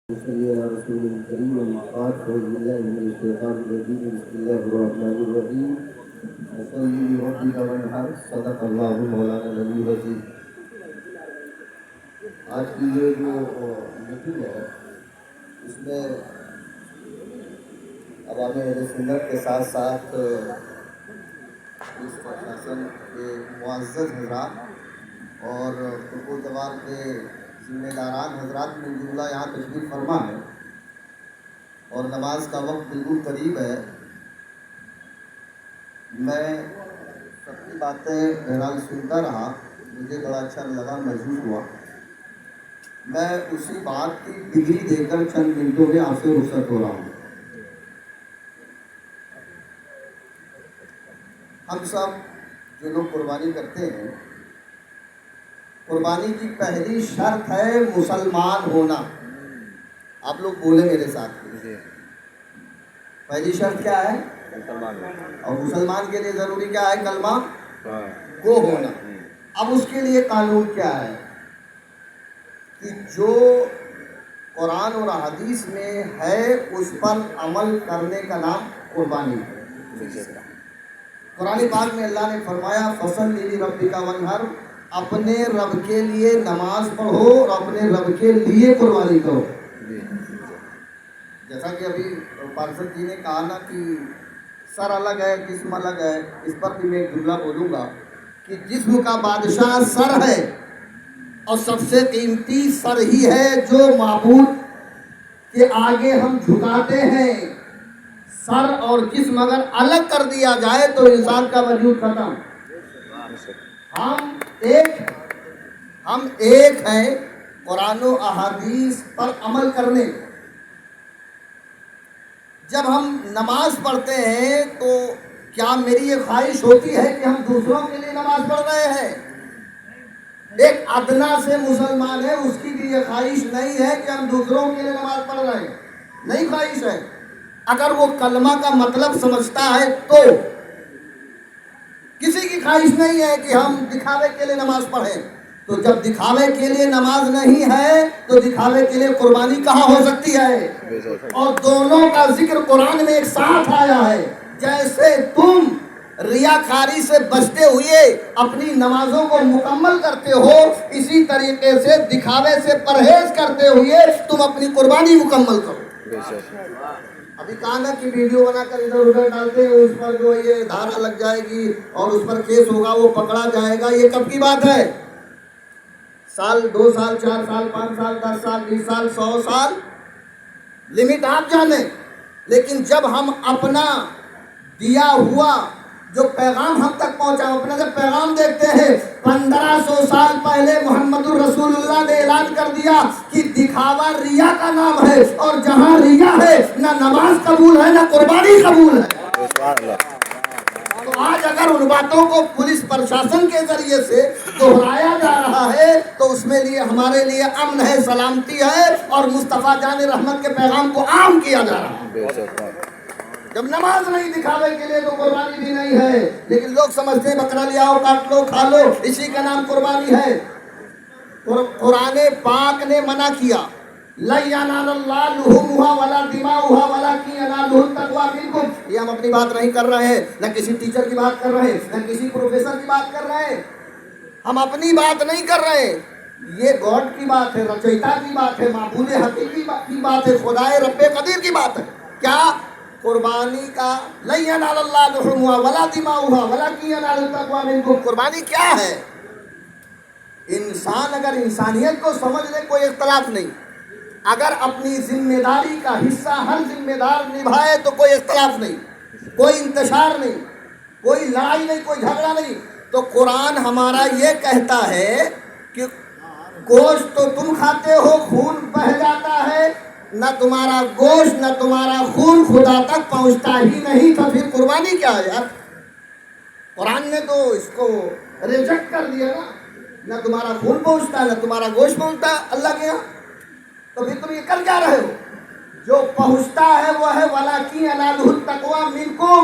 صلی اللہ رسول الکریم المقات فوز باللہ من الشیطان الرجیم بسم اللہ الرحمن الرحیم وصلی ربک وانحر صدق اللہ مولانا العلی العظیم۔ آج کی یہ جو میٹنگ ہے اس میں عوام اہل سنت کے ساتھ ساتھ اس پرشاسن کے معزز حضرات اور حقوق جوار کے ذمہ داران حضرات من جملہ یہاں تشریف فرما ہے اور نماز کا وقت بالکل قریب ہے۔ میں سب کی باتیں بہرحال سنتا رہا، مجھے بڑا اچھا لگا، محسوس ہوا۔ میں اسی بات کی ڈگری دے کر چند منٹوں میں آپ سے رخصت ہو رہا ہوں۔ ہم سب جو لوگ قربانی کرتے ہیں، قربانی کی پہلی شرط ہے مسلمان ہونا۔ آپ لوگ بولے میرے ساتھ، پہلی شرط کیا ہے؟ اور مسلمان کے لیے ضروری کیا ہے؟ کلمہ گو ہونا۔ اب اس کے لیے قانون کیا ہے کہ جو قرآن اور حدیث میں ہے اس پر عمل کرنے کا نام قربانی ہے۔ قرآن پاک میں اللہ نے فرمایا فَصَلِّ لِرَبِّكَ وَانْحَرْ، اپنے رب کے لیے نماز پڑھو اور اپنے رب کے لیے قربانی کرو۔ جیسا کہ ابھی پارشد جی نے کہا نا کہ سر الگ ہے جسم الگ ہے، اس پر بھی میں ایک جملہ بولوں گا کہ جسم کا بادشاہ سر ہے اور سب سے قیمتی سر ہی ہے جو معبود کے آگے ہم جھکاتے ہیں۔ سر اور جسم اگر الگ کر دیا جائے تو انسان کا وجود ختم۔ ہم ایک ہیں قرآن و احادیث پر عمل کرنے۔ جب ہم نماز پڑھتے ہیں تو کیا میری یہ خواہش ہوتی ہے کہ ہم دوسروں کے لیے نماز پڑھ رہے ہیں؟ ایک ادنا سے مسلمان ہے، اس کی بھی یہ خواہش نہیں ہے کہ ہم دوسروں کے لیے نماز پڑھ رہے ہیں، نہیں خواہش ہے۔ اگر وہ کلمہ کا مطلب سمجھتا ہے تو کسی کی خواہش نہیں ہے کہ ہم دکھاوے کے لیے نماز پڑھیں۔ تو جب دکھاوے کے لیے نماز نہیں ہے تو دکھاوے کے لیے قربانی کہاں ہو سکتی ہے؟ اور دونوں کا ذکر قرآن میں ایک ساتھ آیا ہے۔ جیسے تم ریاکاری سے بچتے ہوئے اپنی نمازوں کو مکمل کرتے ہو، اسی طریقے سے دکھاوے سے پرہیز کرتے ہوئے تم اپنی قربانی مکمل کرو۔ ابھی کہا نا کہ ویڈیو بنا کر ادھر ادھر ڈالتے ہیں، اس پر جو یہ دھارا لگ جائے گی اور اس پر کیس ہوگا، وہ پکڑا جائے گا۔ یہ کب کی بات ہے؟ سال، 2 سال، 4 سال، 5 سال، 10 سال، 20 سال، 100 سال، لمٹ آپ جانیں۔ لیکن جب ہم اپنا دیا ہوا جو پیغام ہم تک پہنچا، اپنے سے پیغام دیکھتے ہیں۔ 1500 سال پہلے محمد الرسول اللہ نے اعلان کر دیا کہ دکھاوا ریا کا نام ہے، اور جہاں ریا ہے نہ نماز قبول ہے نہ قربانی قبول ہے۔ تو آج اگر ان باتوں کو پولیس پرشاسن کے ذریعے سے دہرایا جا رہا ہے تو اس میں لیے ہمارے لیے امن ہے، سلامتی ہے، اور مصطفیٰ جان رحمت کے پیغام کو عام کیا جا رہا ہے۔ جب نماز نہیں دکھاوے کے لیے تو قربانی بھی نہیں ہے، لیکن لوگ سمجھتے ہیں بکرا لے آؤ، کاٹ لو، کھا لو، اسی کا نام قربانی ہے۔ قرآن پاک نے منع کیا، لَن يَنَالَ اللَّهَ لُحُومُهَا وَلَا دِمَاؤُهَا وَلَٰكِن يَنَالُهُ التَّقْوَىٰ مِنكُمْ۔ یہ ہم اپنی بات نہیں کر رہے ہیں، نہ کسی ٹیچر کی بات کر رہے ہیں، نہ کسی پروفیسر کی بات کر رہے ہیں، ہم اپنی بات نہیں کر رہے ہیں۔ یہ گاڈ کی بات ہے، رچیتا کی بات ہے، معبود حقیقی کی بات ہے، خدائے رب قدیر کی بات ہے۔ کیا قربانی کا لَن يَنَالَ اللَّهَ لُحُومُهَا وَلَا دِمَاؤُهَا وَلَٰكِن يَنَالُهُ التَّقْوَىٰ مِنكُمْ۔ قربانی کیا ہے؟ انسان اگر انسانیت کو سمجھ لے کوئی اختلاف نہیں، اگر اپنی ذمہ داری کا حصہ ہر ذمہ دار نبھائے تو کوئی اختلاف نہیں، کوئی انتشار نہیں، کوئی لڑائی نہیں، کوئی جھگڑا نہیں۔ تو قرآن ہمارا یہ کہتا ہے کہ گوشت تو تم کھاتے ہو، خون بہہ جاتا ہے، نہ تمہارا گوشت نہ تمہارا خون خدا تک پہنچتا ہی نہیں، تو پھر قربانی کیا ہے یار؟ قرآن نے تو اس کو ریجیکٹ کر دیا نا، نہ تمہارا خون پہنچتا نہ تمہارا گوشت پہنچتا اللہ کے یہاں، تو پھر تم یہ کر کیا رہے ہو؟ جو پہنچتا ہے وہ ہے وَلَٰكِن يَنَالُهُ التَّقْوَىٰ مِنكُمْ،